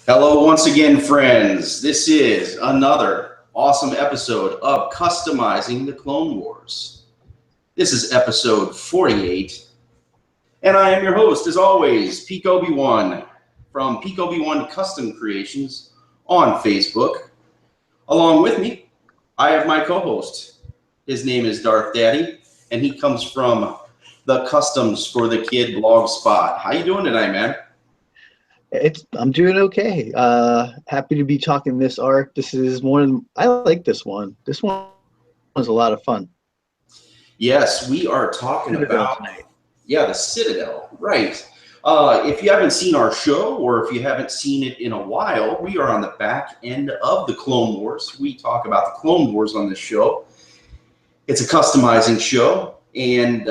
Hello once again, friends. This is another awesome episode of Customizing the Clone Wars. This is episode 48, and I am your host, as always, Peak Obi-Wan from Peak Obi-Wan Custom Creations on Facebook. Along with me, I have my co-host. His name is Darth Daddy, and he comes from the Customs for the Kid blog spot. How you doing tonight, man? I'm doing okay. Happy to be talking this arc. This is I like this one. This one was a lot of fun. Yes, we are talking about tonight. Yeah, the Citadel, right. If you haven't seen our show, or if you haven't seen it in a while, we are on the back end of the Clone Wars. We talk about the Clone Wars on this show. It's a customizing show, and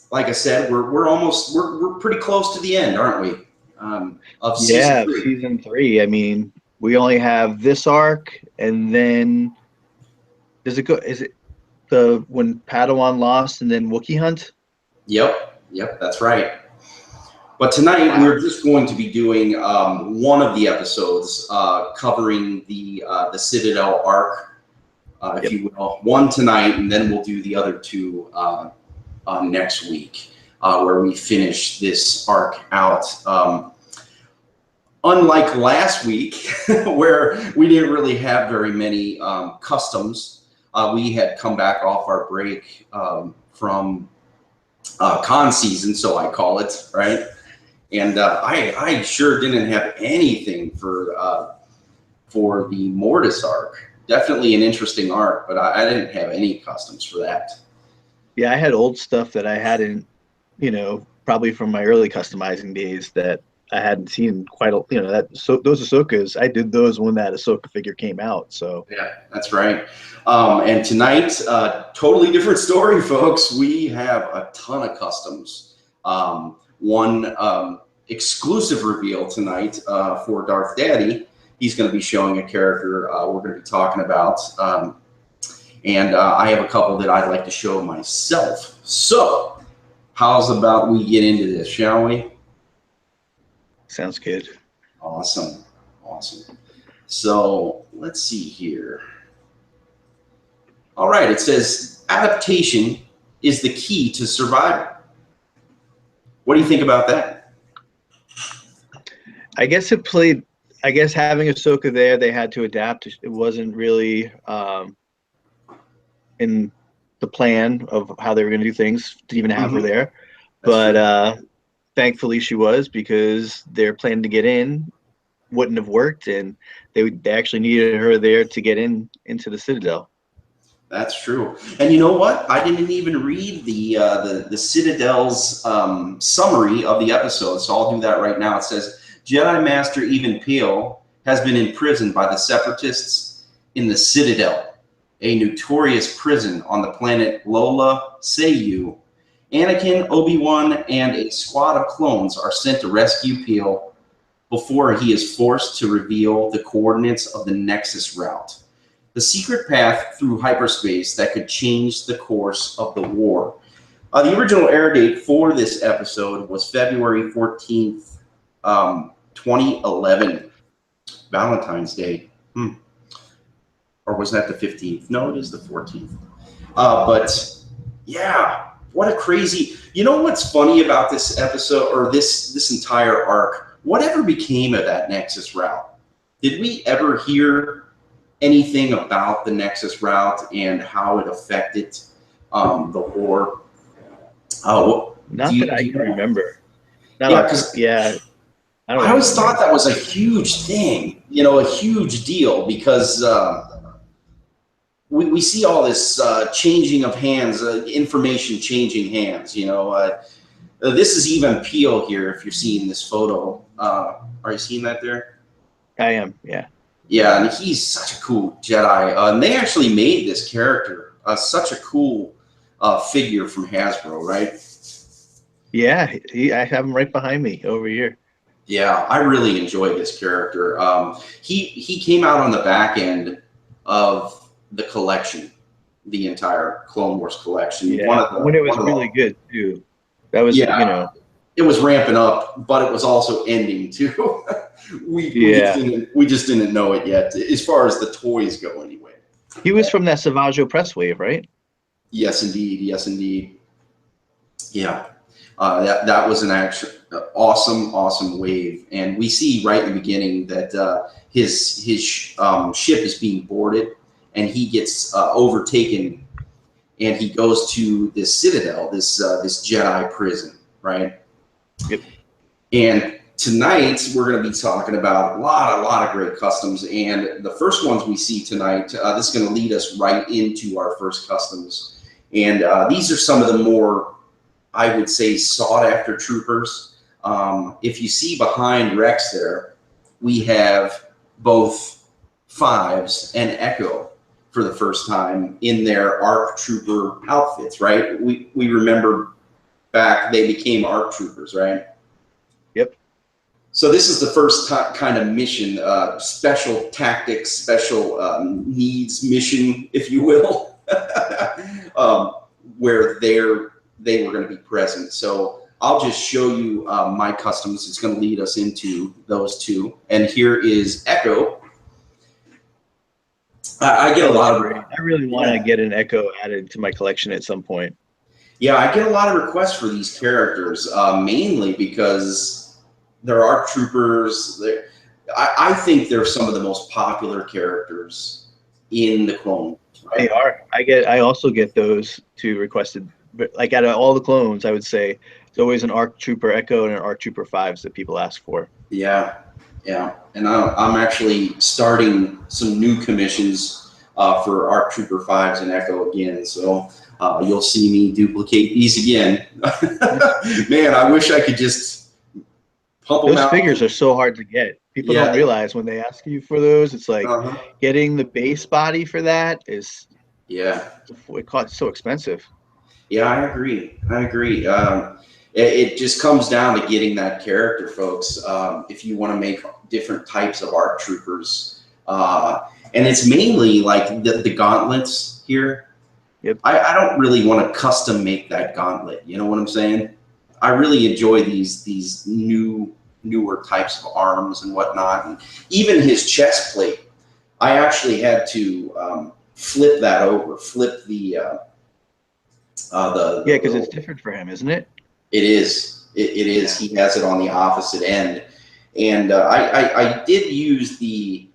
like I said, we're pretty close to the end, aren't we? Of season 3. Season 3. I mean, we only have this arc, and then does it go? Is it when Padawan lost, and then Wookiee Hunt? Yep, that's right. But tonight we're just going to be doing one of the episodes covering the Citadel arc, if you will. One tonight, and then we'll do the other two next week, where we finish this arc out. Unlike last week, where we didn't really have very many customs, we had come back off our break from con season, so I call it, right? And I sure didn't have anything for the Mortis arc. Definitely an interesting arc, but I didn't have any customs for that. Yeah, I had old stuff that I hadn't, probably from my early customizing days that I hadn't seen quite a, those Ahsokas, I did those when that Ahsoka figure came out. So yeah, that's right. And tonight, totally different story, folks. We have a ton of customs. One exclusive reveal tonight for Darth Daddy. He's going to be showing a character we're going to be talking about. And I have a couple that I'd like to show myself. So how's about we get into this, shall we? Sounds good. Awesome. So let's see here. All right, it says adaptation is the key to survival. What do you think about that? I guess having Ahsoka there, they had to adapt. It wasn't really in the plan of how they were going to do things to even have her there. But thankfully she was, because their plan to get in wouldn't have worked, and they actually needed her there to get into the Citadel. That's true. And you know what? I didn't even read the Citadel's summary of the episode, so I'll do that right now. It says, Jedi Master Even Pill has been imprisoned by the Separatists in the Citadel, a notorious prison on the planet Lola Sayu. Anakin, Obi-Wan, and a squad of clones are sent to rescue Peel before he is forced to reveal the coordinates of the Nexus route, the secret path through hyperspace that could change the course of the war. The original air date for this episode was February 14th, 2011, Valentine's Day. Or was that the 15th? No, it is the 14th. But yeah. What a crazy, what's funny about this episode, or this entire arc? Whatever became of that Nexus route? Did we ever hear anything about the Nexus route and how it affected the war? Not that I can remember. I always thought that was a huge thing, a huge deal, because we see all this changing of hands, information changing hands. This is even Peel here, if you're seeing this photo. Are you seeing that there? I am, yeah. Yeah, and he's such a cool Jedi. And they actually made this character such a cool figure from Hasbro, right? Yeah, I have him right behind me over here. Yeah, I really enjoyed this character. He came out on the back end of the collection, the entire Clone Wars collection. Yeah, when it was really good too. That was, it was ramping up, but it was also ending too. we just didn't know it yet, as far as the toys go, anyway. He was from that Savaggio press wave, right? Yes, indeed. Yes, indeed. Yeah, that was an actual awesome wave, and we see right in the beginning that his ship is being boarded, and he gets overtaken, and he goes to this Citadel, this Jedi prison, right? Yep. And tonight we're going to be talking about a lot of great customs, and the first ones we see tonight, this is going to lead us right into our first customs, and these are some of the more, I would say, sought after troopers. If you see behind Rex there, we have both Fives and Echo for the first time in their ARC Trooper outfits, right? We remember back they became ARC Troopers, right? Yep. So this is the first kind of mission, special tactics, special needs mission, if you will, where they were going to be present. So I'll just show you my customs. It's going to lead us into those two. And here is Echo. I get a lot of. I really want to get an Echo added to my collection at some point. Yeah, I get a lot of requests for these characters, mainly because there are troopers. I think they're some of the most popular characters in the Clone Wars, right? They are. I also get those two requested. But like out of all the clones, I would say it's always an ARC Trooper Echo and an ARC Trooper Fives that people ask for. Yeah, and I'm actually starting some new commissions for ARC Trooper Fives and Echo again. So you'll see me duplicate these again. Man, I wish I could just pump them out. Those figures are so hard to get. People don't realize when they ask you for those, it's like getting the base body for that is it costs so expensive. Yeah, I agree. It just comes down to getting that character, folks. If you want to make different types of ARC Troopers, and it's mainly like the gauntlets here. Yep. I don't really want to custom make that gauntlet. You know what I'm saying? I really enjoy these newer types of arms and whatnot, and even his chest plate. I actually had to flip that over, flip the because it's different for him, isn't it? It is. It is. Yeah. He has it on the opposite end, and I did use the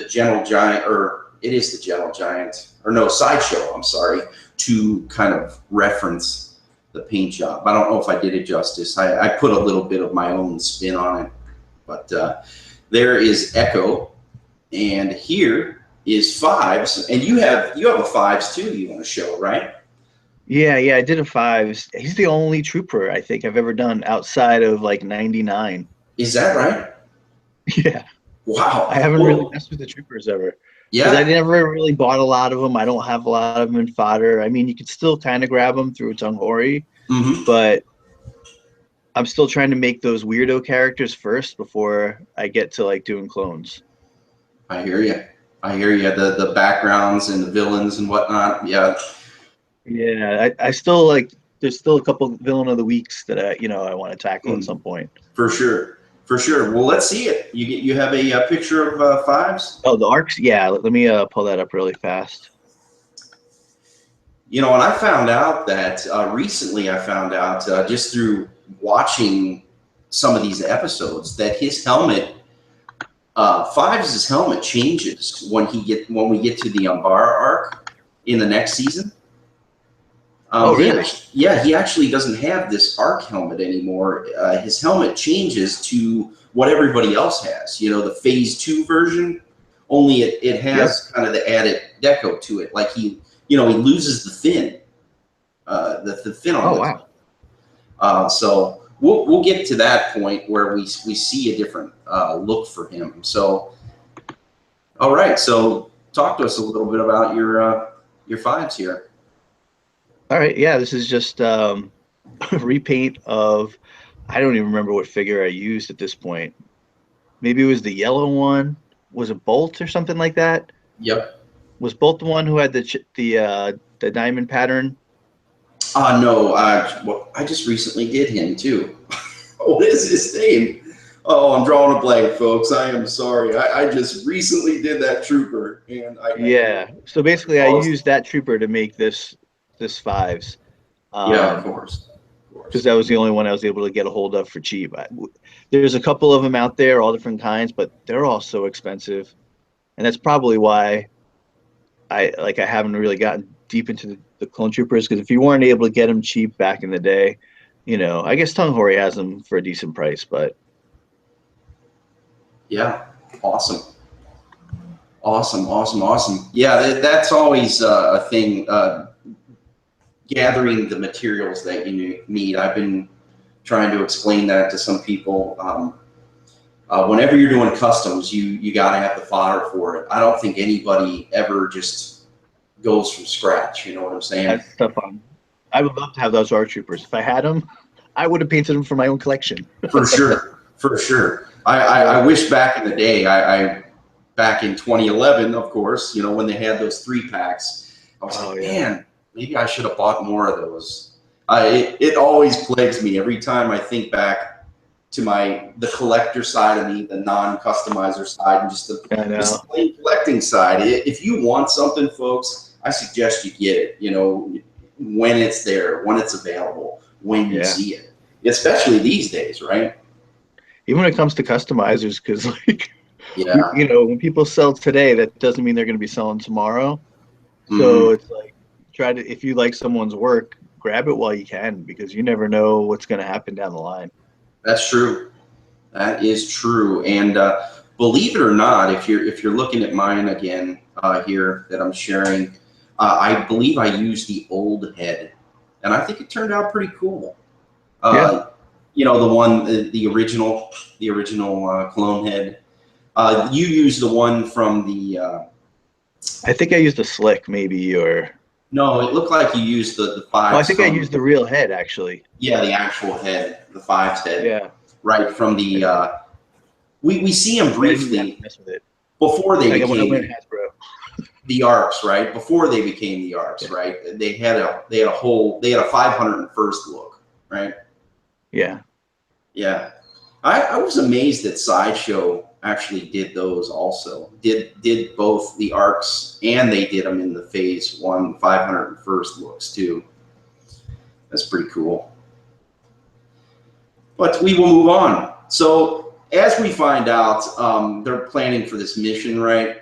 Gentle Giant, or it is the Gentle Giant, or no, Sideshow. I'm sorry, to kind of reference the paint job. I don't know if I did it justice. I put a little bit of my own spin on it, but there is Echo, and here is Fives, and you have a Fives too. You want to show, right? Yeah, I did a Fives. He's the only trooper I think I've ever done outside of like 99. Is that right? Yeah. Wow. I haven't really messed with the troopers ever. Yeah. Because I never really bought a lot of them. I don't have a lot of them in fodder. I mean, you could still kind of grab them through Tunghori, but I'm still trying to make those weirdo characters first before I get to like doing clones. I hear you. The backgrounds and the villains and whatnot. Yeah. Yeah, I still like. There's still a couple Villain of the Weeks that I want to tackle at some point. For sure. Well, let's see it. You have a picture of Fives? Oh, the arcs. Yeah, let me pull that up really fast. You know, and I found out that recently. I found out just through watching some of these episodes that his helmet, Fives' helmet changes when we get to the Umbara arc in the next season. Really? He actually doesn't have this ARC helmet anymore. His helmet changes to what everybody else has. You know, the Phase 2 version, only it has kind of the added deco to it. Like he loses the fin. The fin on it. Wow. So we'll get to that point where we see a different look for him. So, all right. So talk to us a little bit about your Fives here. All right, yeah, this is just a repaint of, I don't even remember what figure I used at this point. Maybe it was the yellow one. Was it Bolt or something like that? Yep. Was Bolt the one who had the diamond pattern? No, I just recently did him too. What is his name? Oh, I'm drawing a blank, folks. I am sorry. I just recently did that trooper, and Yeah. So basically, I oh, used that trooper to make this fives, yeah, of course, of because course. that was the only one I was able to get a hold of for cheap. There's a couple of them out there, all different kinds, but they're all so expensive, and that's probably why I haven't really gotten deep into the clone troopers. Because if you weren't able to get them cheap back in the day, I guess Tung Hori has them for a decent price, but Yeah, awesome. Awesome, awesome, awesome. Yeah, that's always a thing. Gathering the materials that you need. I've been trying to explain that to some people. Whenever you're doing customs, you got to have the fodder for it. I don't think anybody ever just goes from scratch. You know what I'm saying? that's tough on. I would love to have those art troopers. If I had them, I would have painted them for my own collection. For sure, for sure. Yeah. I wish back in the day, back in 2011, of course, when they had those 3-packs, I was Oh like, yeah. man, maybe I should have bought more of those. It always plagues me every time I think back to the collector side of me, the non-customizer side, and just I the know. plain collecting side. If you want something, folks, I suggest you get it. When it's there, when it's available, when you Yeah. see it, especially these days, right? Even when it comes to customizers, because like Yeah. when people sell today, that doesn't mean they're going to be selling tomorrow. So Hmm. it's like try to if you like someone's work, grab it while you can because you never know what's going to happen down the line. That's true. That is true. And believe it or not, if you're looking at mine again here that I'm sharing, I believe I used the old head, and I think it turned out pretty cool. Yeah, The one, the original clone head. You used the one from the. I think I used a slick maybe, or No, it looked like you used the oh, I fives think I from. used the real head actually. Yeah, the actual head, the fives head, Yeah, right from the. We see them I didn't even have to briefly mess with it. before they Like I went became Hasbro. the arcs, right? Before they became the arcs, Yeah, right? They had a 501st look, right? yeah, Yeah, I was amazed that Sideshow actually did those also. Did both the arcs and they did them in the Phase 1 501st looks too. That's pretty cool. But we will move on. So as we find out, they're planning for this mission, right?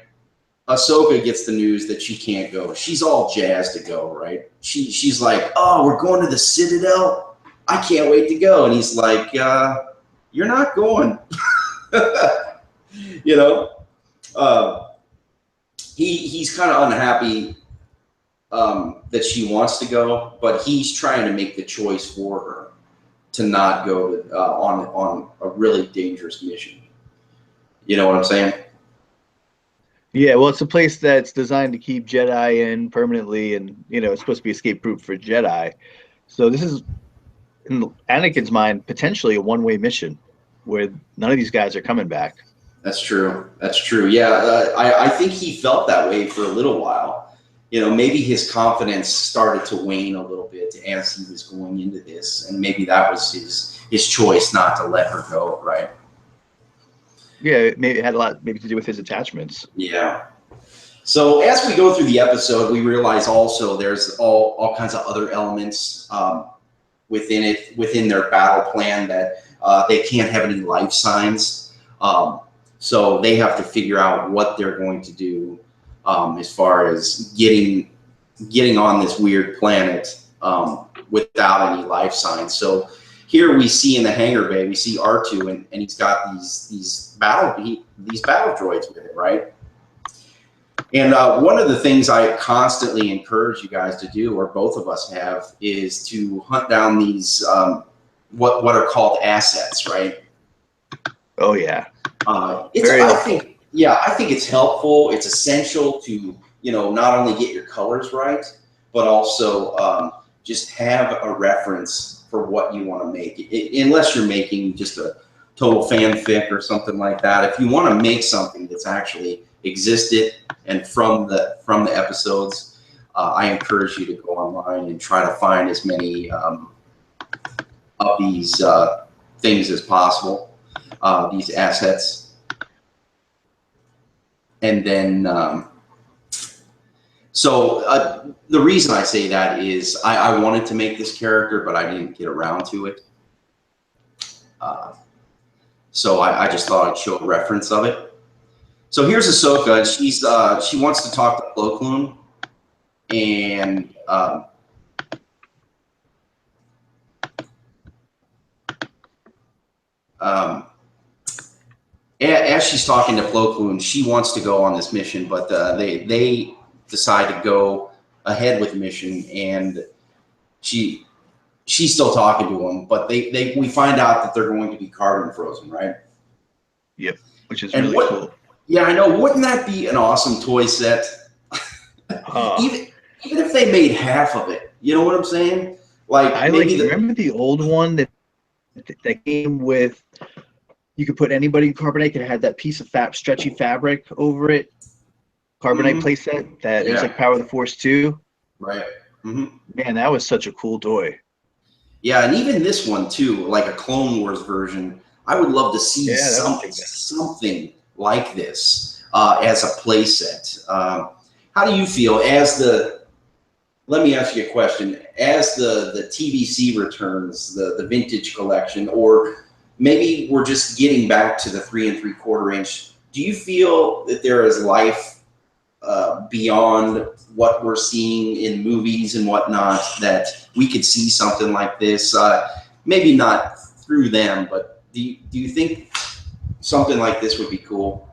Ahsoka gets the news that she can't go. She's all jazzed to go, right? She's like, "Oh, we're going to the Citadel. I can't wait to go." And he's like, "You're not going." you know, uh, he's kind of unhappy that she wants to go, but he's trying to make the choice for her to not go on a really dangerous mission. You know what I'm saying? yeah. Well, it's a place that's designed to keep Jedi in permanently, and it's supposed to be escape proof for Jedi. So this is in Anakin's mind potentially a one-way mission where none of these guys are coming back. That's true. That's true. Yeah, I think he felt that way for a little while. Maybe his confidence started to wane a little bit as he was going into this, and maybe that was his choice not to let her go. Right? Yeah, maybe it had a lot maybe to do with his attachments. Yeah. So as we go through the episode, we realize also there's all kinds of other elements within their battle plan that they can't have any life signs. So they have to figure out what they're going to do as far as getting on this weird planet without any life signs. So here we see in the hangar bay, we see R2, and he's got these battle droids with it, right? And one of the things I constantly encourage you guys to do, or both of us have, is to hunt down these what are called assets, right? Oh yeah, Very helpful. I think it's helpful. It's essential to not only get your colors right, but also just have a reference for what you want to make. Unless you're making just a total fanfic or something like that. If you want to make something that's actually existed and from the episodes, I encourage you to go online and try to find as many of these things as possible. these assets. And then, the reason I say that is I wanted to make this character, but I didn't get around to it. So I just thought I'd show a reference of it. So here's Ahsoka, and she wants to talk to Plo Koon, and as she's talking to Plo Koon, she wants to go on this mission, but they decide to go ahead with the mission, and she's still talking to him, but we find out that they're going to be carbon frozen, right? Yep, which is really cool. Yeah, I know. Wouldn't that be an awesome toy set? Even if they made half of it, you know what I'm saying? Like remember the old one that came with. You could put anybody in carbonite that had that piece of stretchy fabric over it. Carbonite playset that it was like Power of the Force 2. Right. Mm-hmm. Man, that was such a cool toy. Yeah, and even this one too, like a Clone Wars version. I would love to see something like this as a playset. How do you feel let me ask you a question. As the TVC returns, the vintage collection, or maybe we're just getting back to the 3 3/4 inch. Do you feel that there is life beyond what we're seeing in movies and whatnot, that we could see something like this? Maybe not through them, but do you think something like this would be cool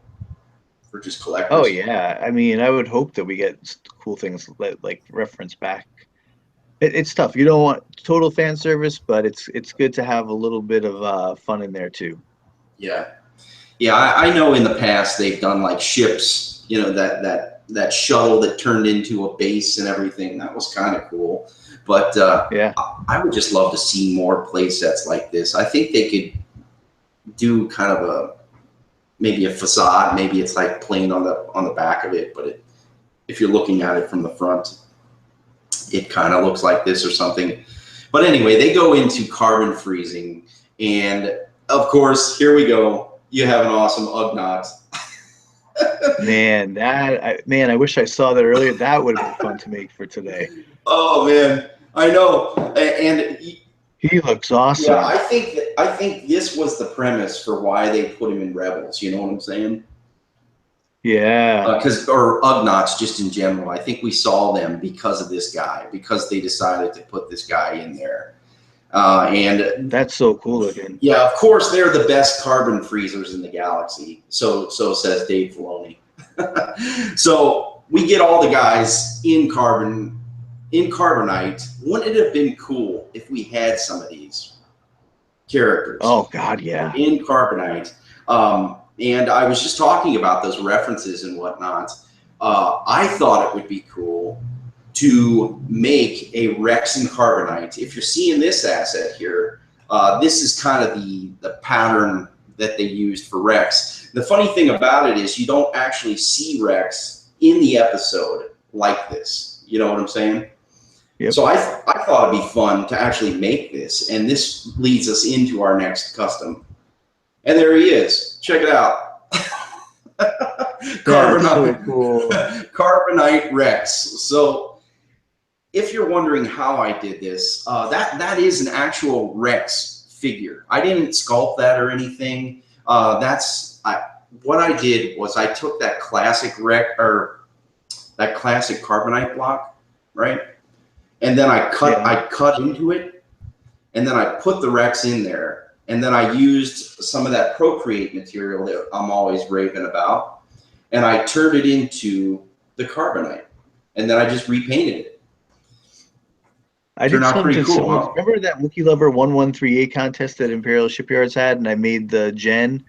for just collectors? Oh yeah, I mean, I would hope that we get cool things like reference back. It's tough. You don't want total fan service, but it's good to have a little bit of fun in there too. Yeah, I know in the past they've done like ships, you know, that shuttle that turned into a base and everything. That was kind of cool. But yeah, I would just love to see more play sets like this. I think they could do kind of maybe a facade. Maybe it's like plain on the back of it, but if you're looking at it from the front, it kind of looks like this or something. But anyway, they go into carbon freezing, and of course, here we go. You have an awesome Ugnaught. Man, I wish I saw that earlier. That would have been fun to make for today. Oh man, I know. And he looks awesome. Yeah, I think this was the premise for why they put him in Rebels. You know what I'm saying? Yeah. Or Ugnaughts just in general. I think we saw them because of this guy, because they decided to put this guy in there. And that's so cool looking. Yeah, of course they're the best carbon freezers in the galaxy. So says Dave Filoni. So we get all the guys in carbonite. Wouldn't it have been cool if we had some of these characters? Oh God, yeah. In carbonite. And I was just talking about those references and whatnot. I thought it would be cool to make a Rex in carbonite. If you're seeing this asset here, this is kind of the pattern that they used for Rex. The funny thing about it is you don't actually see Rex in the episode like this. You know what I'm saying? Yep. So I thought it'd be fun to actually make this, and this leads us into our next custom. And there he is. Check it out. Carbonite, so cool. Carbonite Rex. So if you're wondering how I did this, that is an actual Rex figure. I didn't sculpt that or anything. What I did was I took that classic that classic carbonite block, right? And then I cut into it, and then I put the Rex in there. And then I used some of that Procreate material that I'm always raving about, and I turned it into the carbonite, and then I just repainted it. I did something cool, similar. Huh? Remember that Wookiee Lover 1138 contest that Imperial Shipyards had, and I made the Gen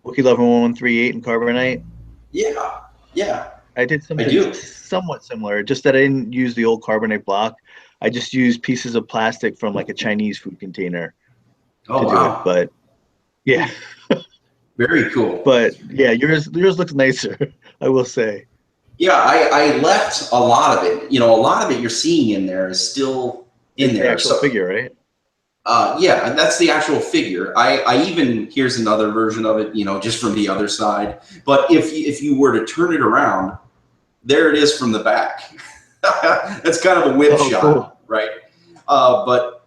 Wookiee Lover 1138 in carbonite? Yeah. I did something somewhat similar, just that I didn't use the old carbonite block. I just used pieces of plastic from like a Chinese food container. Oh, wow. But yeah. Very cool. But yeah, yours looks nicer, I will say. Yeah, I left a lot of it. You know, a lot of it you're seeing in there is still in there. The actual figure, right? Yeah, and that's the actual figure. I even, here's another version of it, just from the other side. But if you were to turn it around, there it is from the back. That's kind of a whip shot, cool. right? But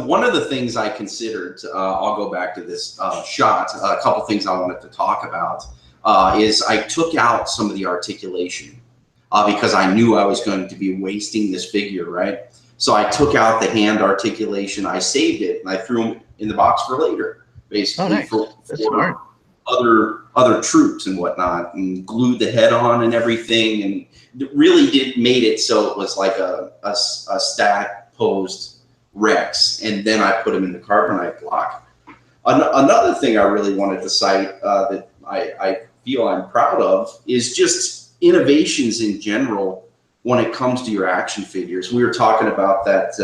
one of the things I considered, I'll go back to this shot. A couple things I wanted to talk about is I took out some of the articulation because I knew I was going to be wasting this figure, right? So I took out the hand articulation, I saved it, and I threw them in the box for later, basically. Nice. for smart. other troops and whatnot, and glued the head on and everything, and it really made it so it was like a static posed Rex, and then I put him in the carbonite block. Another thing I really wanted to cite that I feel I'm proud of is just innovations in general when it comes to your action figures. We were talking about that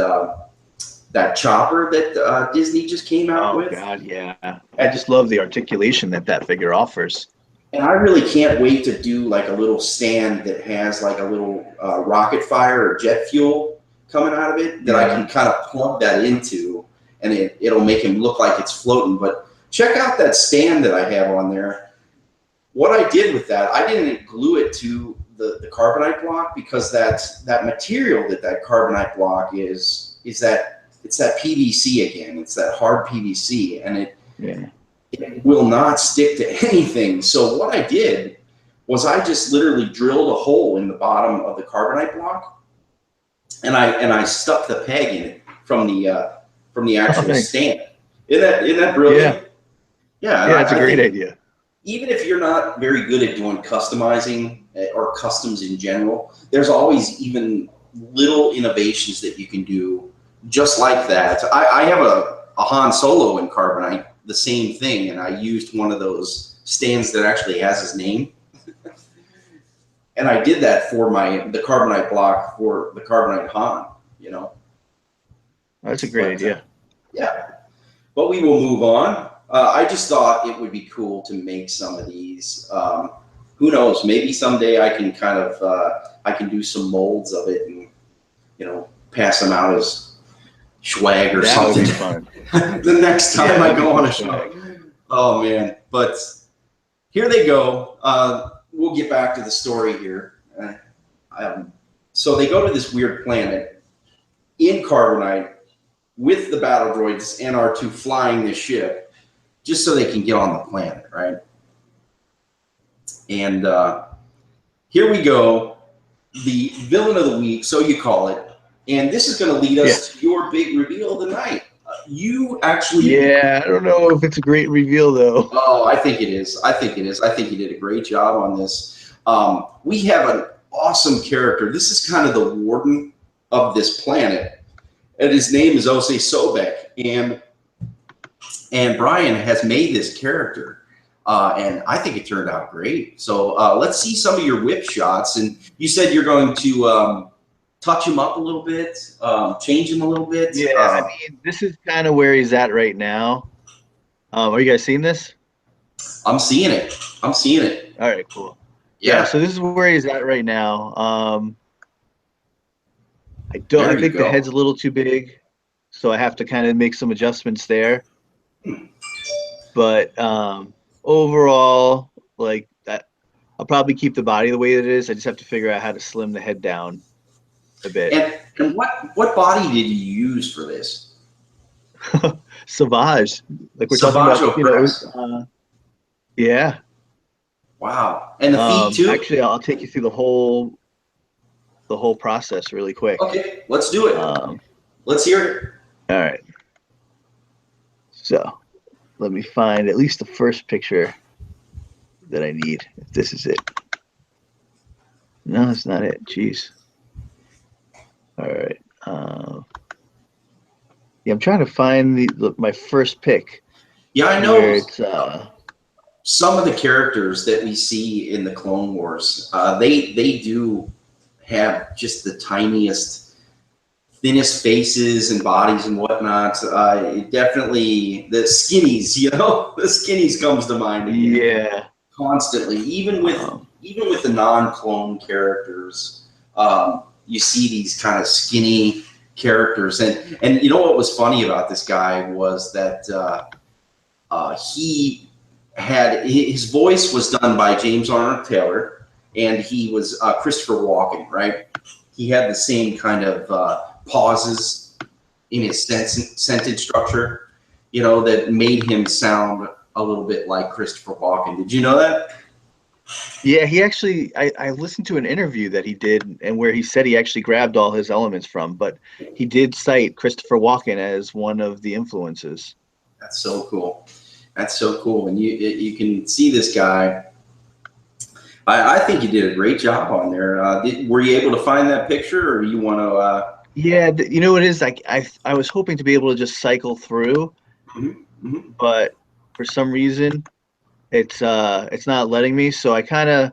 chopper that Disney just came out with. Oh God, yeah! I just love the articulation that figure offers. And I really can't wait to do like a little stand that has like a little rocket fire or jet fuel coming out of it that I can kind of plug that into, and it'll make him look like it's floating. But check out that stand that I have on there. What I did with that, I didn't glue it to the carbonite block, because that material that carbonite block is that it's that PVC again. It's that hard PVC, and it will not stick to anything. So what I did was I just literally drilled a hole in the bottom of the carbonite block, and I stuck the peg in it from the actual stand. Isn't that brilliant? Yeah, it's a great idea. Even if you're not very good at doing customizing or customs in general, there's always even little innovations that you can do just like that. I have a Han Solo in carbonite, the same thing, and I used one of those stands that actually has his name. And I did that for the carbonite block for the carbonite Han, That's a great idea. Yeah. But we will move on. I just thought it would be cool to make some of these. Who knows? Maybe someday I can I can do some molds of it and pass them out as swag or something. That would be fun. The next time I go on a show. Oh man! But here they go. We'll get back to the story here. So they go to this weird planet in carbonite with the battle droids and R2 flying this ship, just so they can get on the planet, right? And here we go, the villain of the week, so you call it. And this is going to lead us to your big reveal of the night. You actually... Yeah, I don't know if it's a great reveal, though. Oh, I think it is. I think you did a great job on this. We have an awesome character. This is kind of the warden of this planet. And his name is Osei Sobek. And Brian has made this character, and I think it turned out great. So let's see some of your whip shots. And you said you're going to touch him up a little bit, change him a little bit. Yeah, I mean, this is kind of where he's at right now. Are you guys seeing this? I'm seeing it. All right, cool. Yeah. So this is where he's at right now. I think the head's a little too big, so I have to kind of make some adjustments there. But overall, like that, I'll probably keep the body the way it is. I just have to figure out how to slim the head down a bit. And what body did you use for this? Savage, like we're Savage talking about. Yeah. Wow. And the feet too. Actually, I'll take you through the whole process really quick. Okay, let's do it. Let's hear it. All right. So let me find at least the first picture that I need. If this is it. No, that's not it. Jeez. All right. Yeah, I'm trying to find my first pick. Yeah, I know. It's, some of the characters that we see in the Clone Wars, they do have just the tiniest, thinnest faces and bodies and whatnot. Definitely the skinnies, the skinnies comes to mind again. Yeah. Constantly, even with the non-clone characters, you see these kind of skinny characters. And you know what was funny about this guy was that he had his voice was done by James Arnold Taylor, and he was Christopher Walken, right? He had the same kind of pauses in his sentence structure, you know, that made him sound a little bit like Christopher Walken. Did you know that? Yeah, he actually, I listened to an interview that he did, and where he said he actually grabbed all his elements from, but he did cite Christopher Walken as one of the influences. That's so cool. That's so cool. And you can see this guy. I think you did a great job on there. Were you able to find that picture, or you want to? Yeah, you know what it is? Like I was hoping to be able to just cycle through, but for some reason it's not letting me. So I kind of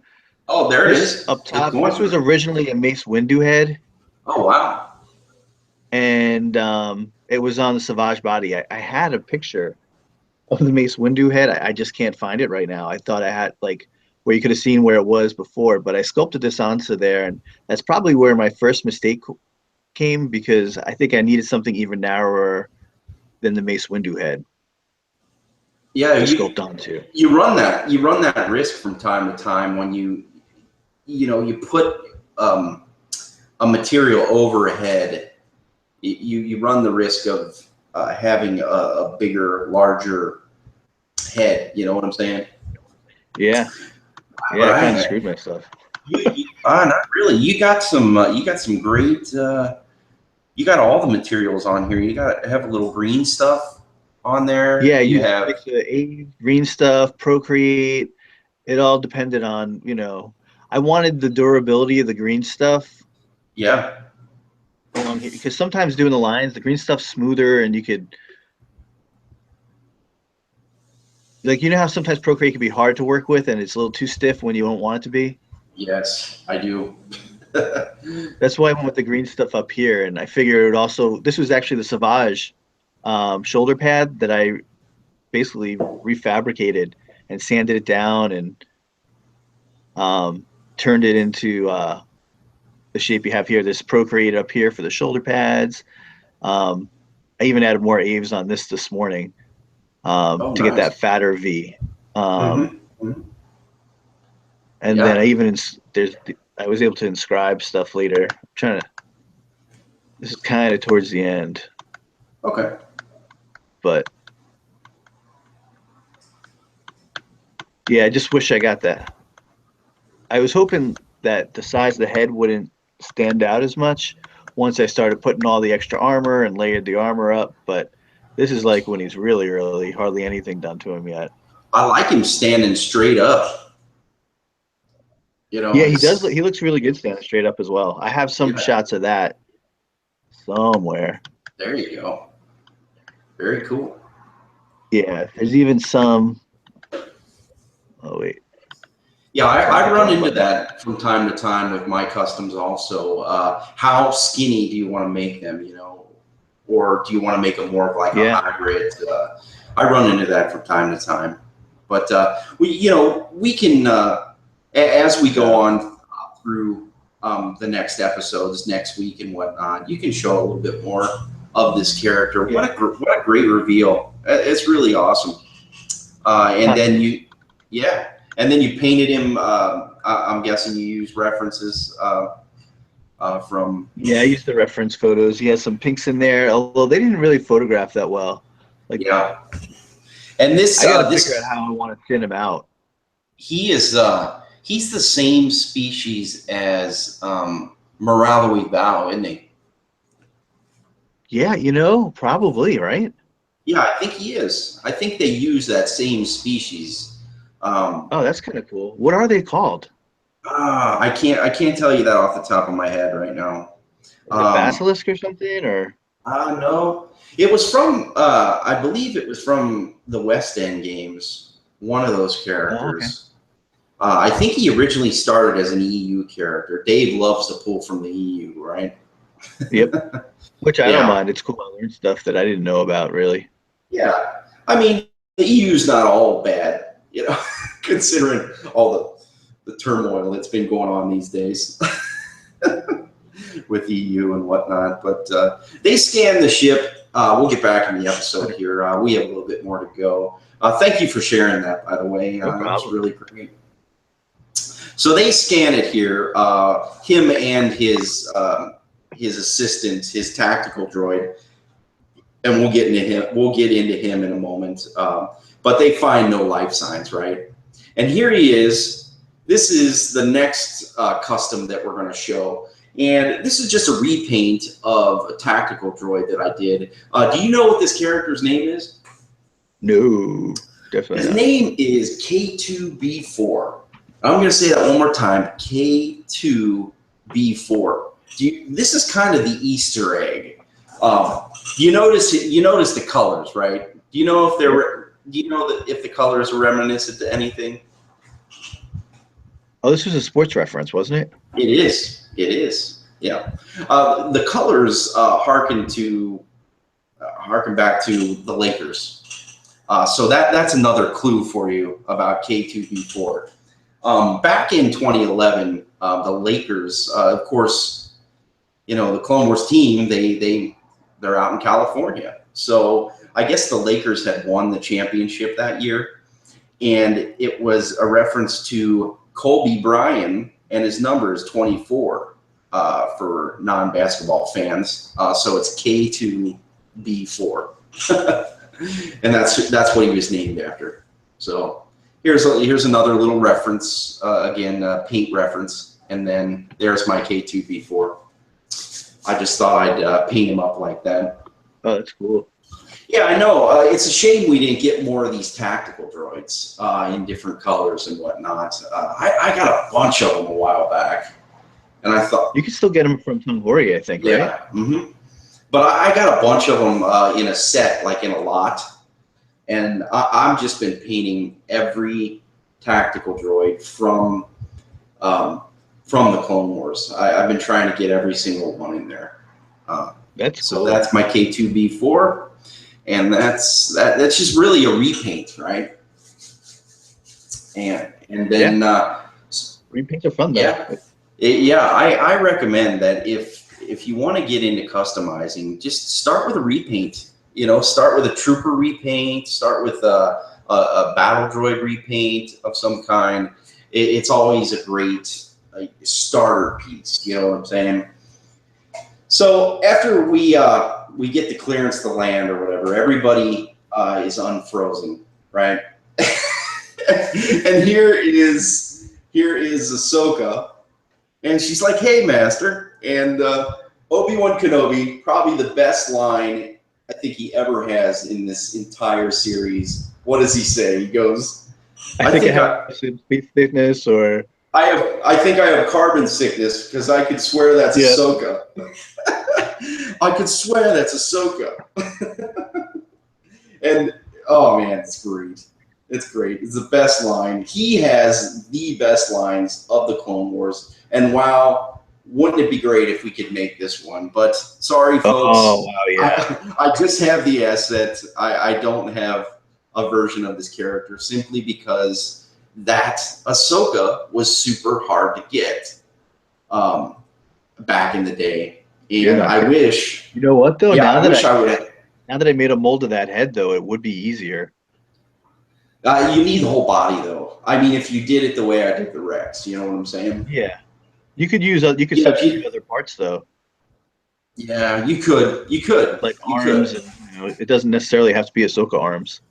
Oh, there it is. up top. This was originally a Mace Windu head. Oh wow! And it was on the Savage body. I had a picture of the Mace Windu head. I just can't find it right now. I thought I had like where you could have seen where it was before, but I sculpted this onto there, and that's probably where my first mistake came, because I think I needed something even narrower than the Mace Windu head. Yeah, to sculpt onto. You run that risk from time to time when you put a material over a head. You run the risk of having a bigger, larger head. You know what I'm saying? Yeah. Yeah, I kind of screwed myself. Not really. You got some great. You got all the materials on here. You have a little green stuff on there. Yeah, you have a mix of green stuff, Procreate. It all depended on, I wanted the durability of the green stuff. Yeah. Along here, because sometimes doing the lines, the green stuff's smoother, and you could, like, you know how sometimes Procreate can be hard to work with, and it's a little too stiff when you don't want it to be. Yes, I do. That's why I went with the green stuff up here, and I figured it would also. This was actually the Savage shoulder pad that I basically refabricated and sanded it down and turned it into the shape you have here. This Procreate up here for the shoulder pads. I even added more Aves on this morning to get that fatter V. And then I even I was able to inscribe stuff later. I'm trying to. This is kind of towards the end. Okay. But yeah, I just wish I got that. I was hoping that the size of the head wouldn't stand out as much once I started putting all the extra armor and layered the armor up, but this is like when he's really early, hardly anything done to him yet. I like him standing straight up. Yeah, he does. He looks really good standing straight up as well. I have some shots of that somewhere. There you go. Very cool. Yeah, there's even some. Oh wait. Yeah, I run into that from time to time with my customs also. How skinny do you want to make them, or do you want to make them more of like a hybrid? I run into that from time to time. But we can, as we go on through the next episodes next week and whatnot, you can show a little bit more of this character. Yeah. What a great reveal. It's really awesome. And then you painted him. I'm guessing you used references from. Yeah, I used the reference photos. He has some pinks in there, although they didn't really photograph that well. Like, yeah. And this, I gotta figure out how I want to thin him out. He is. He's the same species as Moralowi Bao, isn't he? Yeah, probably, right? Yeah, I think he is. I think they use that same species. Oh, that's kind of cool. What are they called? I can't tell you that off the top of my head right now. Is it Basilisk or something, or? No, it was from. I believe it was from the West End games. One of those characters. Oh, okay. I think he originally started as an EU character. Dave loves to pull from the EU, right? Yep. Which I don't mind. It's cool. I learned stuff that I didn't know about, really. Yeah. I mean, the EU's not all bad, considering all the turmoil that's been going on these days. with EU and whatnot. But they scan the ship. We'll get back in the episode here. We have a little bit more to go. Thank you for sharing that, by the way. No That's really great. So they scan it here. Him and his assistant, his tactical droid, and we'll get into him. We'll get into him in a moment. But they find no life signs, right? And here he is. This is the next custom that we're going to show. And this is just a repaint of a tactical droid that I did. Do you know what this character's name is? No, definitely His not. name is K2B4. I'm going to say that one more time. K2B4. This is kind of the Easter egg. You notice the colors, right? Do you know if if the colors are reminiscent to anything? Oh, this was a sports reference, wasn't it? It is. It is. Yeah. The colors harken back to the Lakers. So that's another clue for you about K2B4. Back in 2011, the Lakers, of course, the Clone Wars team, they're out in California. So I guess the Lakers had won the championship that year, and it was a reference to Kobe Bryant, and his number is 24 for non-basketball fans. So it's K2B4, and that's what he was named after. So here's another little reference, again, paint reference, and then there's my K2B4. I just thought I'd paint him up like that. Oh, that's cool. Yeah, I know. It's a shame we didn't get more of these tactical droids in different colors and whatnot. I got a bunch of them a while back, and I thought You can still get them from Tongori, I think, yeah, right? mm-hmm. But I got a bunch of them in a set, like in a lot, and I've just been painting every tactical droid from the Clone Wars. I've been trying to get every single one in there. That's so cool. that's my K2B4. And that's just really a repaint, right? And then repaints are fun though. Yeah, I recommend that if you want to get into customizing, just start with a repaint. Start with a trooper repaint. Start with a battle droid repaint of some kind. It's always a great starter piece. You know what I'm saying? So after we get the clearance to land or whatever, everybody is unfrozen, right? And here is Ahsoka, and she's like, "Hey, Master," and Obi-Wan Kenobi, probably the best line I think he ever has in this entire series. What does he say? He goes, I think I have speed thickness, or I think I have carbon sickness because I could swear that's Ahsoka. I could swear that's Ahsoka. And oh man, it's great. It's great. It's the best line. He has the best lines of the Clone Wars. And wow, wouldn't it be great if we could make this one? But sorry, folks. Oh wow, yeah. I just have the asset. I don't have a version of this character simply because that Ahsoka was super hard to get back in the day. And I wish. You know what though? Yeah, now that now that I made a mold of that head, though, it would be easier. You need the whole body, though. I mean, if you did it the way I did the Rex, you know what I'm saying? Yeah, you could substitute other parts though. Yeah, you could. Like arms, and it doesn't necessarily have to be Ahsoka arms.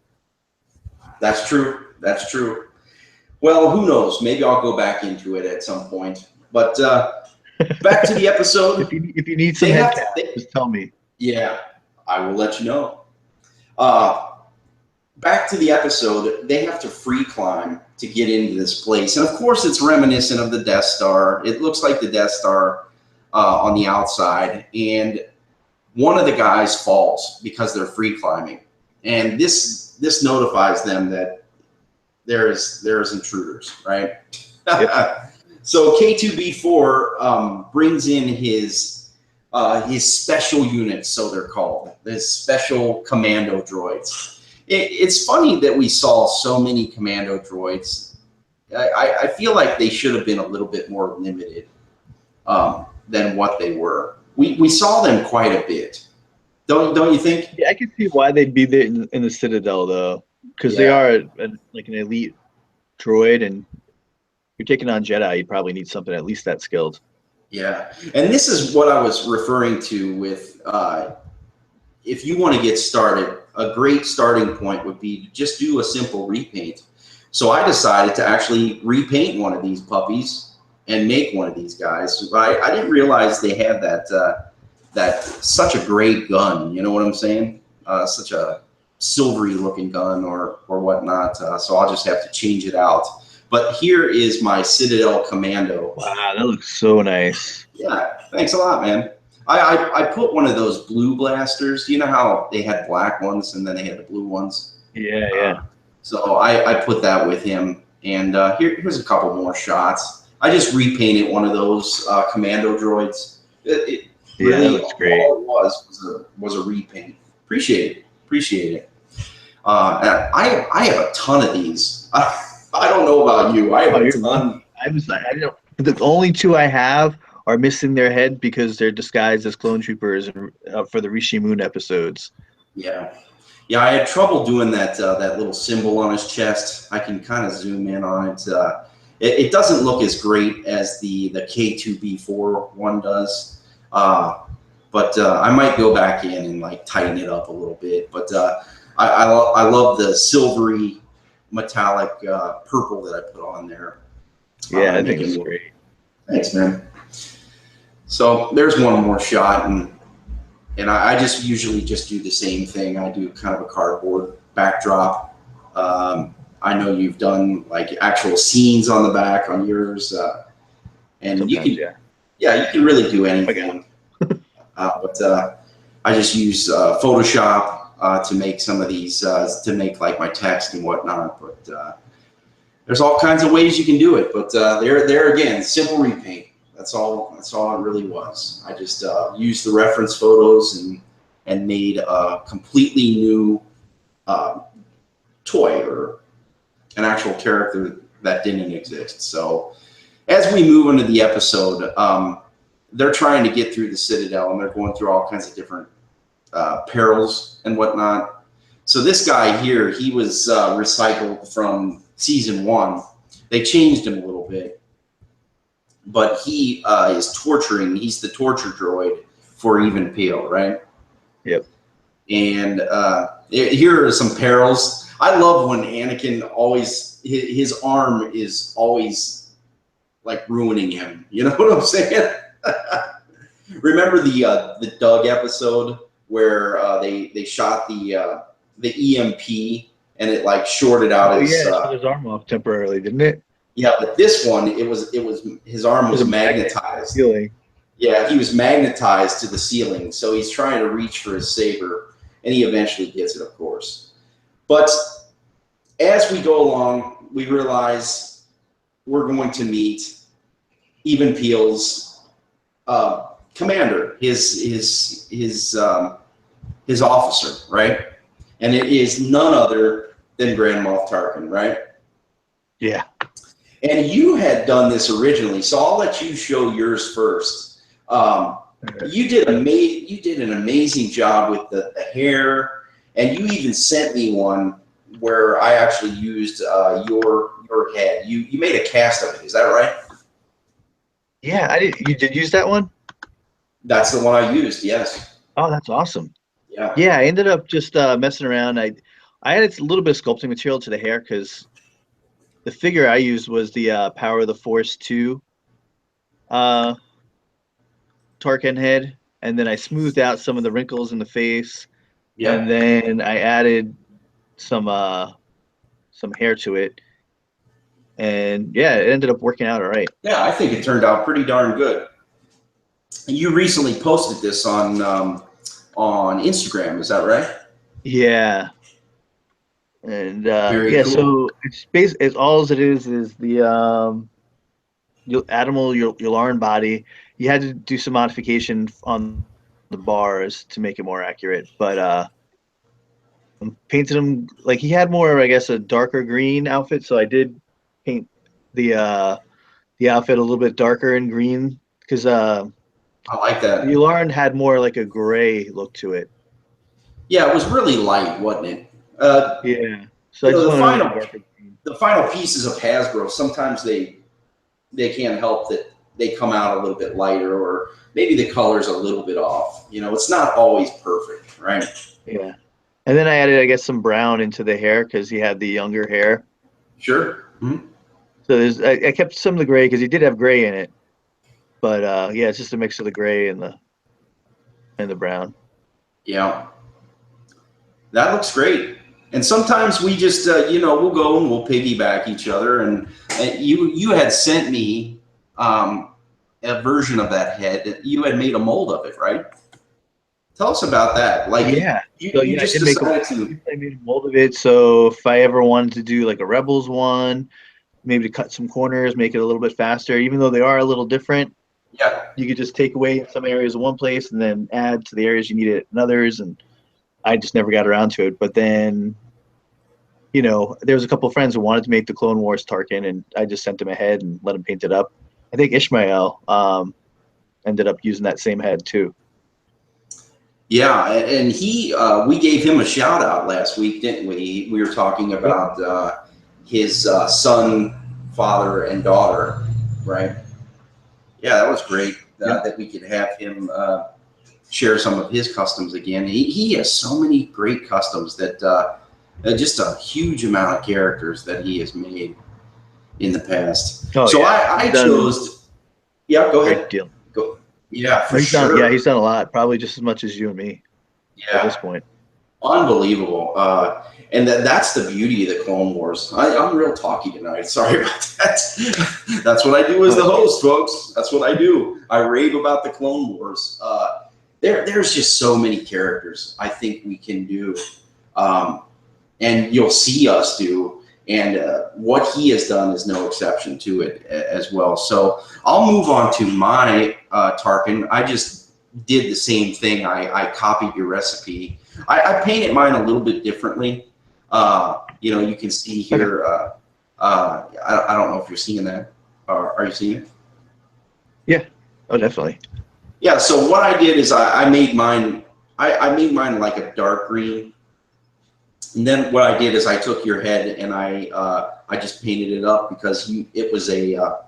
That's true. That's true. Well, who knows? Maybe I'll go back into it at some point. But back to the episode. if you need some head cap, just tell me. Yeah, I will let you know. Back to the episode. They have to free climb to get into this place, and of course, it's reminiscent of the Death Star. It looks like the Death Star on the outside, and one of the guys falls because they're free climbing, and this notifies them that there's intruders, right? Yep. So K2B4 brings in his special units, so they're called, his special commando droids. It's funny that we saw so many commando droids. I feel like they should have been a little bit more limited. than what they were. We saw them quite a bit. Don't you think? Yeah, I can see why they'd be there in the Citadel though, because they Yeah. are like an elite droid, and you're taking on Jedi. You probably need something at least that skilled. Yeah, and this is what I was referring to with if you want to get started, a great starting point would be to just do a simple repaint. So I decided to actually repaint one of these puppies and make one of these guys. I didn't realize they had that such a great gun. You know what I'm saying? Such a silvery looking gun or whatnot. So I'll just have to change it out. But here is my Citadel Commando. Wow, that looks so nice. Yeah, thanks a lot, man. I put one of those blue blasters. You know how they had black ones and then they had the blue ones? Yeah, yeah. So I put that with him. And here's a couple more shots. I just repainted one of those commando droids. It really, that looks great. all it was a repaint. Appreciate it. And I have a ton of these. I don't know about you. I have a ton. I don't. The only two I have are missing their head because they're disguised as clone troopers for the Rishi Moon episodes. Yeah, I had trouble doing that little symbol on his chest. I can kind of zoom in on it. It doesn't look as great as the K2B4 one does, but I might go back in and like tighten it up a little bit. But I love the silvery metallic purple that I put on there. Yeah, I think it's great. Thanks, man. So there's one more shot, and I just usually just do the same thing. I do kind of a cardboard backdrop. I know you've done like actual scenes on the back on yours, and sometimes, you can really do anything. But I just use Photoshop to make some of these to make like my text and whatnot. But there's all kinds of ways you can do it. But there again, simple repaint. That's all it really was. I just used the reference photos and made a completely new toy or an actual character that didn't exist. So as we move into the episode, they're trying to get through the Citadel and they're going through all kinds of different perils and whatnot. So this guy here, he was recycled from season 1. They changed him a little bit. But he is torturing. He's the torture droid for Even Peel, right? Yep. And here are some perils. I love when Anakin always his arm is always like ruining him. You know what I'm saying? Remember the Doug episode where they shot the EMP and it like shorted out his arm off temporarily, didn't it? Yeah, but this one, it was his arm was magnetized. Ceiling. Yeah, he was magnetized to the ceiling, so he's trying to reach for his saber, and he eventually gets it, of course. But as we go along, we realize we're going to meet Even Peel's commander, his officer, right? And it is none other than Grand Moff Tarkin, right? Yeah. And you had done this originally, so I'll let you show yours first. You did an amazing job with the hair, and you even sent me one where I actually used your head. You made a cast of it, is that right? Yeah, I did. You did use that one? That's the one I used, yes. Oh, that's awesome. Yeah. Yeah, I ended up just messing around. I added a little bit of sculpting material to the hair because the figure I used was the Power of the Force 2 Tarkin head, and then I smoothed out some of the wrinkles in the face, and then I added some hair to it, and yeah, it ended up working out all right. Yeah, I think it turned out pretty darn good. You recently posted this on Instagram, is that right? Yeah. And Very cool. So it's all as it is the Admiral Yularen body. You had to do some modification on the bars to make it more accurate, but painted him like he had more, I guess, a darker green outfit. So I did paint the outfit a little bit darker in green because I like that. The Yularen had more like a gray look to it. Yeah, it was really light, wasn't it? Yeah. So I just The wanted a final darker green. the final pieces of Hasbro, sometimes they can't help that they come out a little bit lighter, or maybe the color's a little bit off. It's not always perfect, right? Yeah. And then I added, I guess, some brown into the hair because he had the younger hair. Sure. Mm-hmm. So I kept some of the gray because he did have gray in it. But yeah, it's just a mix of the gray and the brown. Yeah, that looks great. And sometimes we just, we'll go and we'll piggyback each other. And you had sent me a version of that head. You had made a mold of it, right? Tell us about that. Like Yeah. So you yeah, I just did make decided to. I made a mold of it. So if I ever wanted to do like a Rebels one, maybe to cut some corners, make it a little bit faster, even though they are a little different, Yeah. you could just take away some areas in one place and then add to the areas you need it in others. And I just never got around to it. But then, there was a couple of friends who wanted to make the Clone Wars Tarkin, and I just sent them a head and let them paint it up. I think Ishmael ended up using that same head too. Yeah, and we gave him a shout out last week, didn't we? We were talking about his son, father, and daughter, right? Yeah, that was great Yep. that we could have him share some of his customs again. He has so many great customs that just a huge amount of characters that he has made in the past. Oh, so yeah. I chose. Yeah, go Great ahead. deal. Go. Yeah, for He's done, sure. yeah, he's done a lot, probably just as much as you and me at this Yeah, point. unbelievable. And that's the beauty of the Clone Wars. I'm real talky tonight. Sorry about that. That's what I do as the host, folks. That's what I do. I rave about the Clone Wars. There's just so many characters I think we can do, and you'll see us do. And what he has done is no exception to it as well. So I'll move on to my Tarkin. I just did the same thing. I copied your recipe. I painted mine a little bit differently. You can see here. I don't know if you're seeing that. Are you seeing it? Yeah. Oh, definitely. Yeah. So what I did is I made mine. I made mine like a dark green. And then what I did is I took your head and I just painted it up because it was a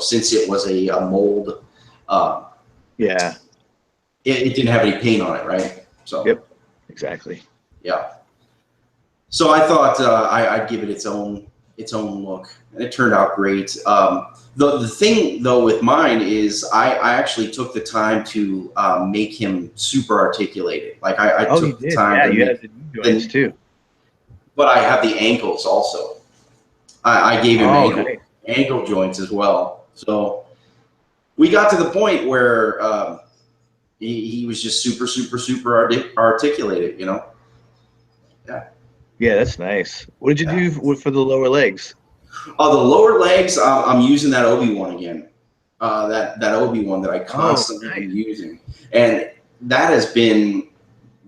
since it was a mold. Yeah. It didn't have any paint on it, right? So. Yep. Exactly. Yeah. So I thought I'd give it its own look, and it turned out great. The thing though with mine is I actually took the time to make him super articulated. Like I took the time. Yeah, to you make, had the knee joints too. But I have the ankles also. I gave him ankle joints as well. So we got to the point where he was just super, super, super articulated, Yeah. Yeah, that's nice. What did you do for the lower legs? The lower legs, I'm using that Obi-Wan again. That Obi-Wan that I constantly am using. And that has been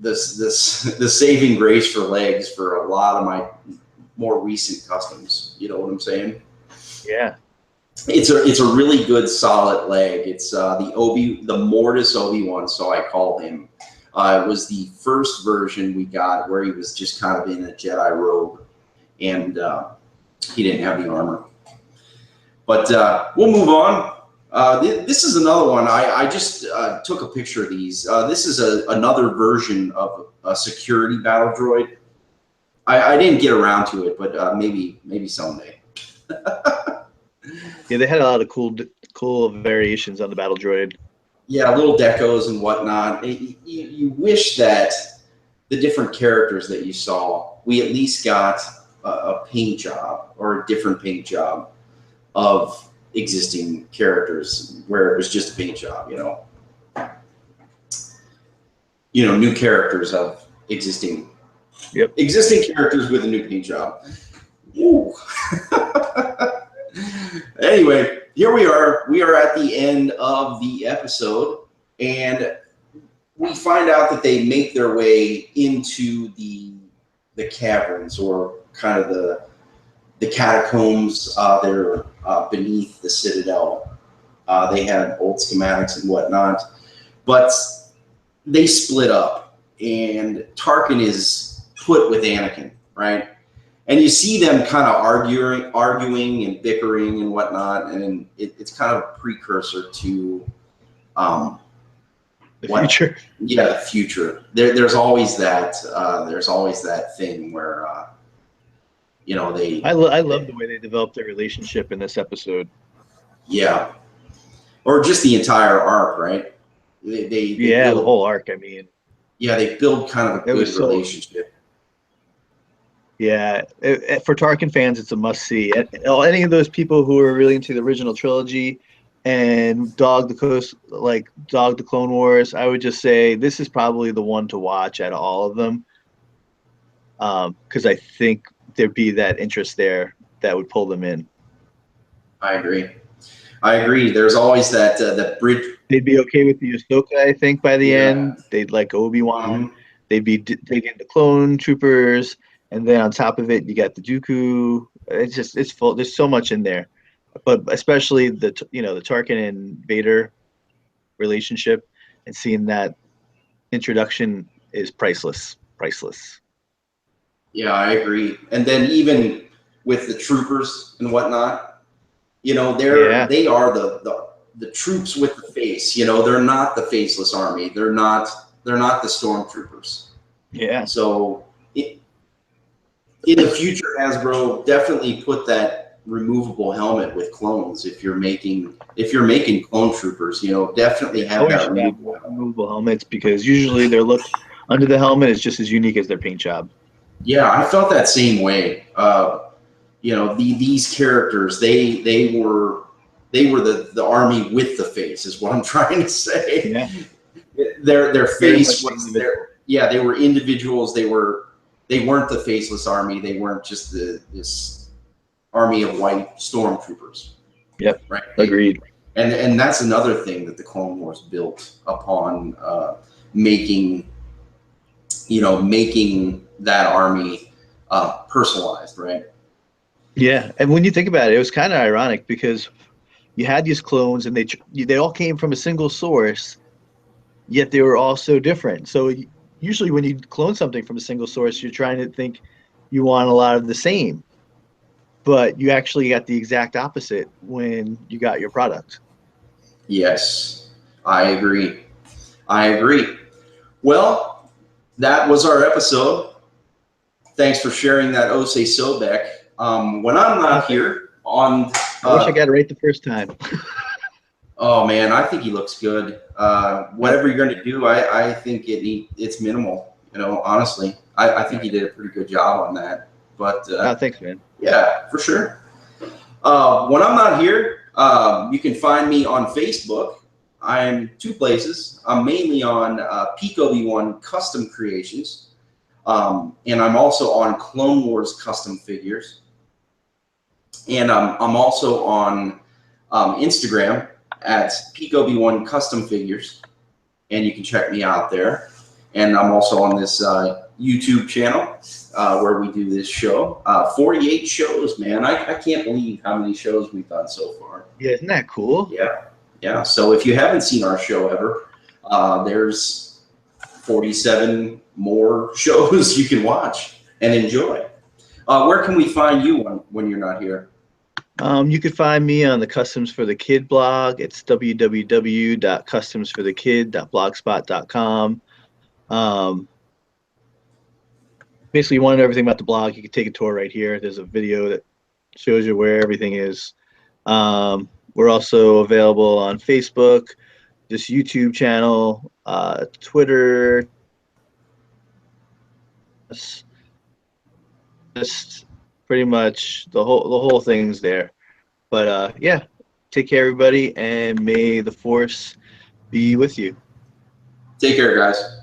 the saving grace for legs for a lot of my more recent customs. You know what I'm saying? Yeah. It's a really good solid leg. It's the Mortis Obi-Wan, so I call him. It was the first version we got where he was just kind of in a Jedi robe, and he didn't have the armor. But we'll move on. This is another one. I just took a picture of these. This is another version of a security battle droid. I didn't get around to it, but maybe someday. Yeah, they had a lot of cool variations on the battle droid. Yeah, little decos and whatnot. You wish that the different characters that you saw, we at least got a paint job or a different paint job of existing characters where it was just a paint job, new characters of existing characters with a new paint job. Ooh. Anyway, here we are. We are at the end of the episode, and we find out that they make their way into the caverns, or kind of the catacombs. They're beneath the Citadel. They had old schematics and whatnot, but they split up, and Tarkin is put with Anakin, right? And you see them kind of arguing and bickering and whatnot, and it's kind of a precursor to the future. Yeah, the future. There's always that. There's always that thing where they. I love the way they developed their relationship in this episode. Yeah, or just the entire arc, right? They build, the whole arc. I mean, yeah, they build kind of a good relationship. Yeah, for Tarkin fans, it's a must-see. Any of those people who are really into the original trilogy and dog the Clone Wars, I would just say this is probably the one to watch out of all of them, because I think there'd be that interest there that would pull them in. I agree. There's always that bridge. They'd be okay with the Ahsoka, I think, by the end. They'd like Obi-Wan. Mm-hmm. They'd be digging the clone troopers. And then on top of it, you got the Dooku. It's full. There's so much in there, but especially the Tarkin and Vader relationship, and seeing that introduction is priceless. Yeah, I agree. And then even with the troopers and whatnot, they are the troops with the face. They're not the faceless army. They're not the stormtroopers. Yeah. So. In the future, Hasbro definitely put that removable helmet with clones. If you're making clone troopers, definitely have that removable helmets, because usually their look under the helmet is just as unique as their paint job. Yeah, I felt that same way. These characters, they were the army with the face, is what I'm trying to say. Yeah. Their face was there. Yeah, they were individuals. They weren't the faceless army. They weren't just this army of white stormtroopers. Yep. Right. Agreed. And that's another thing that the Clone Wars built upon, making that army personalized, right? Yeah, and when you think about it, it was kind of ironic because you had these clones, and they all came from a single source, yet they were all so different. So usually when you clone something from a single source, you're trying to think you want a lot of the same, but you actually got the exact opposite when you got your product. Yes, I agree. Well, that was our episode. Thanks for sharing that Osei Sobek. When I'm not here on... I wish I got it right the first time. Oh man, I think he looks good. Whatever you're going to do, I think it's minimal. Honestly, I think he did a pretty good job on that. But thanks, man. Yeah, for sure. When I'm not here, you can find me on Facebook. I'm two places. I'm mainly on Peak Obi-Wan Custom Creations, and I'm also on Clone Wars Custom Figures, and I'm also on Instagram at Peak Obi-Wan Custom Figures, and you can check me out there. And I'm also on this YouTube channel where we do this show. 48 shows, man. I can't believe how many shows we've done so far. Yeah, isn't that cool? Yeah. So if you haven't seen our show ever, there's 47 more shows you can watch and enjoy. Where can we find you when you're not here? You can find me on the Customs for the Kid blog. It's www.customsforthekid.blogspot.com. Basically, you want to know everything about the blog, you can take a tour right here. There's a video that shows you where everything is. We're also available on Facebook, this YouTube channel, Twitter, just pretty much the whole thing's there. But yeah, take care, everybody, and may the Force be with you. Take care, guys.